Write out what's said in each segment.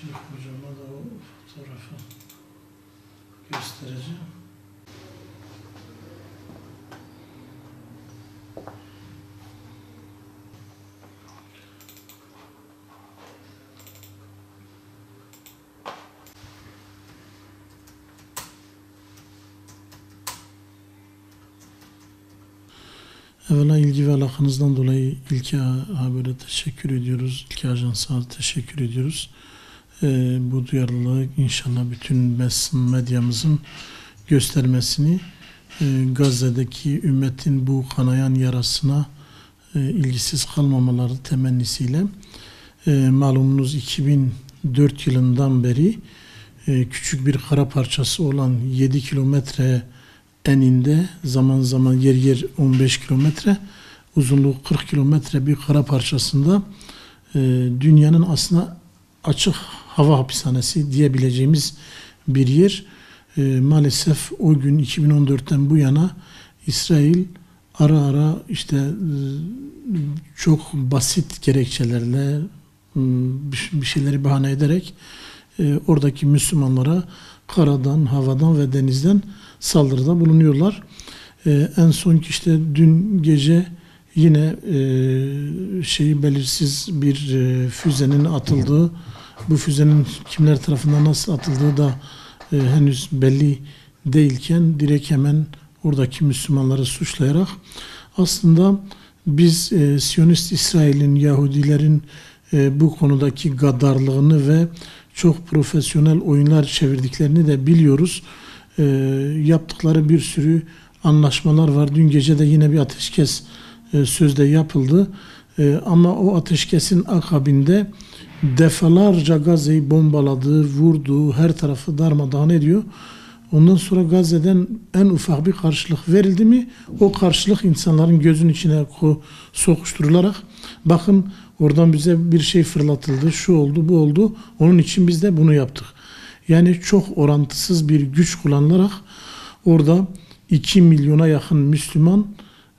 Şeyh hocama da o fotoğrafı göstereceğim. Evvela ilgi ve alakanızdan dolayı İlki Haber'e teşekkür ediyoruz. İlki Ajans'a teşekkür ediyoruz. Bu duyarlılığı inşallah bütün basın medyamızın göstermesini, Gazze'deki ümmetin bu kanayan yarasına ilgisiz kalmamaları temennisiyle, malumunuz 2004 yılından beri küçük bir kara parçası olan 7 kilometre eninde, zaman zaman yer yer 15 kilometre, uzunluğu 40 kilometre bir kara parçasında dünyanın aslında açık hava hapishanesi diyebileceğimiz bir yer. Maalesef o gün 2014'ten bu yana İsrail ara ara işte çok basit gerekçelerle bir şeyleri bahane ederek oradaki Müslümanlara karadan, havadan ve denizden saldırıda bulunuyorlar. En son işte dün gece yine belirsiz bir füzenin atıldığı, bu füzenin kimler tarafından nasıl atıldığı da henüz belli değilken direkt hemen oradaki Müslümanları suçlayarak aslında biz Siyonist İsrail'in, Yahudilerin bu konudaki gaddarlığını ve çok profesyonel oyunlar çevirdiklerini de biliyoruz. Yaptıkları bir sürü anlaşmalar var. Dün gece de yine bir ateşkes sözde yapıldı. Ama o ateşkesin akabinde defalarca Gazze'yi bombaladı, vurdu, her tarafı darmadağın ediyor. Ondan sonra Gazze'den en ufak bir karşılık verildi mi, o karşılık insanların gözünün içine sokuşturularak bakın oradan bize bir şey fırlatıldı, şu oldu, bu oldu, onun için biz de bunu yaptık. Yani çok orantısız bir güç kullanılarak orada 2 milyona yakın Müslüman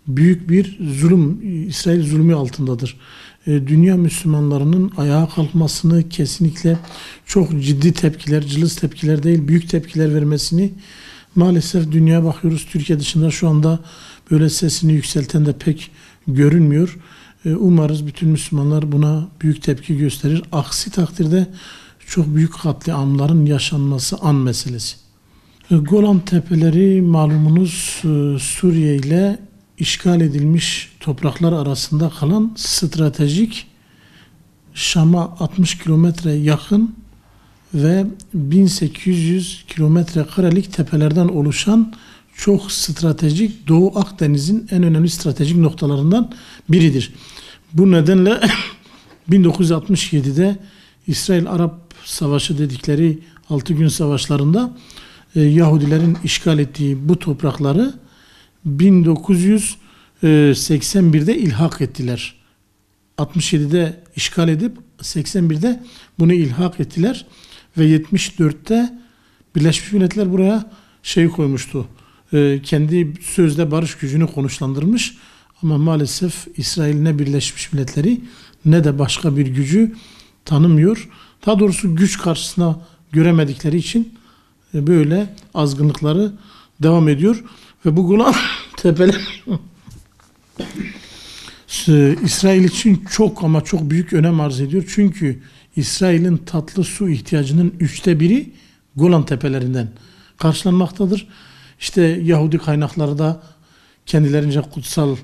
büyük bir zulüm, İsrail zulmü altındadır. Dünya Müslümanlarının ayağa kalkmasını, kesinlikle çok ciddi tepkiler, cılız tepkiler değil, büyük tepkiler vermesini, maalesef dünyaya bakıyoruz, Türkiye dışında şu anda böyle sesini yükselten de pek görünmüyor. Umarız bütün Müslümanlar buna büyük tepki gösterir. Aksi takdirde çok büyük katliamların yaşanması an meselesi. Golan Tepeleri malumunuz Suriye ile işgal edilmiş topraklar arasında kalan stratejik, Şam'a 60 kilometre yakın ve 1800 kilometre karelik tepelerden oluşan çok stratejik, Doğu Akdeniz'in en önemli stratejik noktalarından biridir. Bu nedenle 1967'de İsrail-Arap Savaşı dedikleri 6 gün savaşlarında Yahudilerin işgal ettiği bu toprakları 1981'de ilhak ettiler. 67'de işgal edip 81'de bunu ilhak ettiler ve 74'te Birleşmiş Milletler buraya koymuştu. Kendi sözde barış gücünü konuşlandırmış ama maalesef İsrail ne Birleşmiş Milletleri ne de başka bir gücü tanımıyor. Daha doğrusu güç karşısına göremedikleri için böyle azgınlıkları devam ediyor ve bu Golan Tepeleri İsrail için çok ama çok büyük önem arz ediyor. Çünkü İsrail'in tatlı su ihtiyacının 1/3 Golan Tepelerinden karşılanmaktadır. İşte Yahudi kaynakları da kendilerince kutsal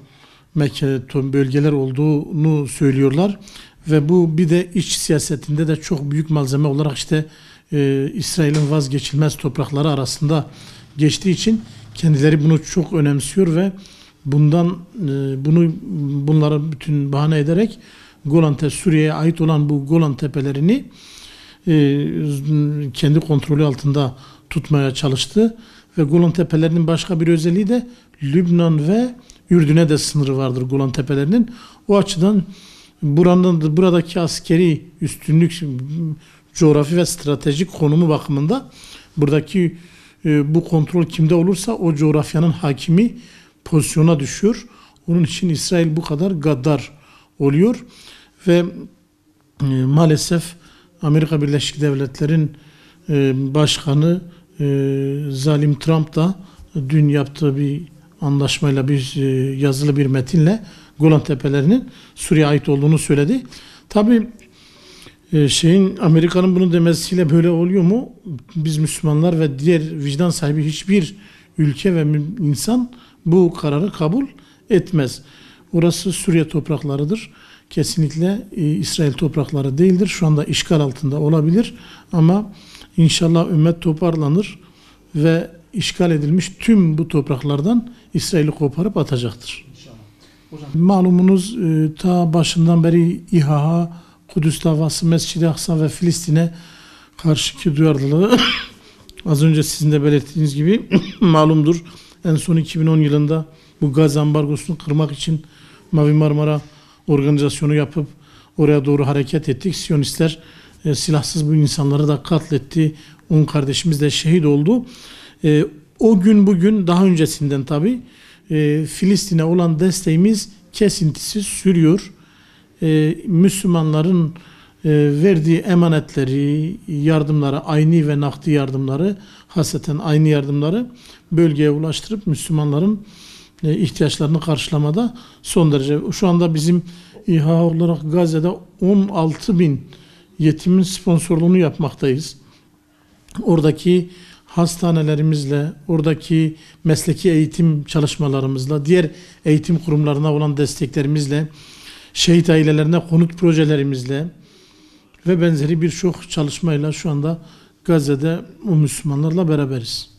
bölgeler olduğunu söylüyorlar. Ve bu bir de iç siyasetinde de çok büyük malzeme olarak İsrail'in vazgeçilmez toprakları arasında geçtiği için kendileri bunu çok önemsiyor ve bunları bütün bahane ederek Suriye'ye ait olan bu Golan Tepelerini kendi kontrolü altında tutmaya çalıştı ve Golan Tepelerinin başka bir özelliği de Lübnan ve Ürdün'e de sınırı vardır Golan Tepelerinin. O açıdan buradaki askeri üstünlük, coğrafi ve stratejik konumu bakımında buradaki bu kontrol kimde olursa o coğrafyanın hakimi pozisyona düşüyor. Onun için İsrail bu kadar gaddar oluyor ve maalesef Amerika Birleşik Devletleri'nin başkanı zalim Trump da dün yaptığı bir anlaşmayla, bir yazılı bir metinle Golan Tepelerinin Suriye'ye ait olduğunu söyledi. Tabii Amerika'nın bunu demesiyle böyle oluyor mu? Biz Müslümanlar ve diğer vicdan sahibi hiçbir ülke ve insan bu kararı kabul etmez. Orası Suriye topraklarıdır. Kesinlikle İsrail toprakları değildir. Şu anda işgal altında olabilir ama inşallah ümmet toparlanır ve işgal edilmiş tüm bu topraklardan İsrail'i koparıp atacaktır. Malumunuz ta başından beri İHA, Kudüs davası, Mescid-i Aksa ve Filistin'e karşıki duyarlılığı az önce sizin de belirttiğiniz gibi malumdur. En son 2010 yılında bu gaz ambargosunu kırmak için Mavi Marmara organizasyonu yapıp oraya doğru hareket ettik. Siyonistler silahsız bu insanları da katletti. 10 kardeşimiz de şehit oldu. O gün bugün daha öncesinden tabii Filistin'e olan desteğimiz kesintisiz sürüyor. Müslümanların verdiği emanetleri, yardımları, ayni ve nakdi yardımları, hasreten ayni yardımları bölgeye ulaştırıp Müslümanların ihtiyaçlarını karşılamada son derece. Şu anda bizim İHA olarak Gazze'de 16.000 yetimin sponsorluğunu yapmaktayız. Oradaki hastanelerimizle, oradaki mesleki eğitim çalışmalarımızla, diğer eğitim kurumlarına olan desteklerimizle, şehit ailelerine konut projelerimizle ve benzeri birçok çalışmayla şu anda Gazze'de o Müslümanlarla beraberiz.